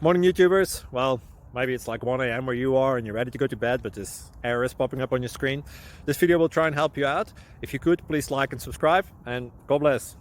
Morning, YouTubers. Well, maybe it's like 1 a.m. where you are and you're ready to go to bed, but this error is popping up on your screen. This video will try and help you out. If you could, please like and subscribe, and God bless.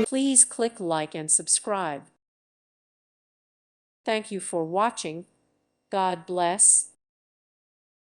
Please click like and subscribe. Thank you for watching. God bless.